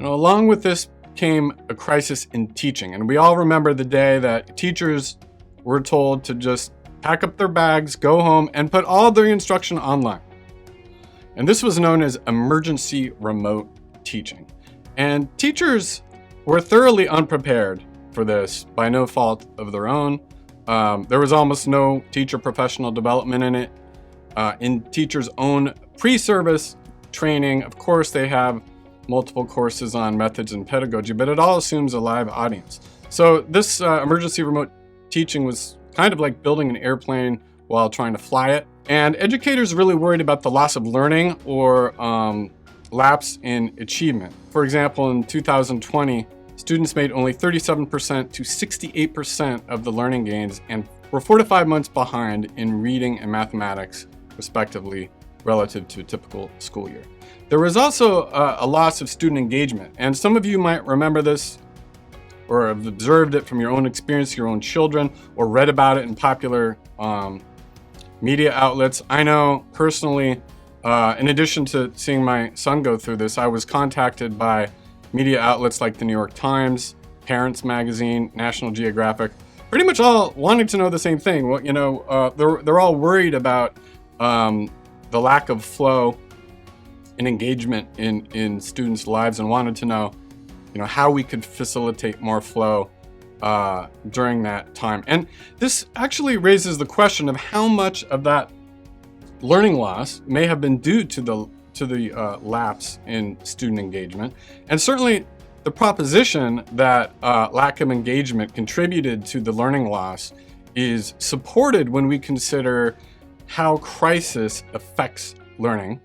And along with this came a crisis in teaching. And we all remember the day that teachers were told to just pack up their bags, go home, and put all their instruction online. And this was known as emergency remote teaching. And teachers were thoroughly unprepared for this by no fault of their own. There was almost no teacher professional development in it. In teachers' own pre-service training, of course, they have multiple courses on methods and pedagogy, but it all assumes a live audience. So this emergency remote teaching was kind of like building an airplane while trying to fly it. And educators really worried about the loss of learning or lapse in achievement. For example, in 2020, students made only 37% to 68% of the learning gains and were 4 to 5 months behind in reading and mathematics, respectively, relative to a typical school year. There was also a loss of student engagement, and some of you might remember this or have observed it from your own experience, your own children, or read about it in popular media outlets. I know personally, in addition to seeing my son go through this, I was contacted by media outlets like the New York Times, Parents Magazine, National Geographic, pretty much all wanting to know the same thing. Well, they're all worried about the lack of flow and engagement in students' lives and wanted to know, how we could facilitate more flow during that time. And this actually raises the question of how much of that learning loss may have been due to the lapse in student engagement. And certainly the proposition that lack of engagement contributed to the learning loss is supported when we consider how crisis affects learning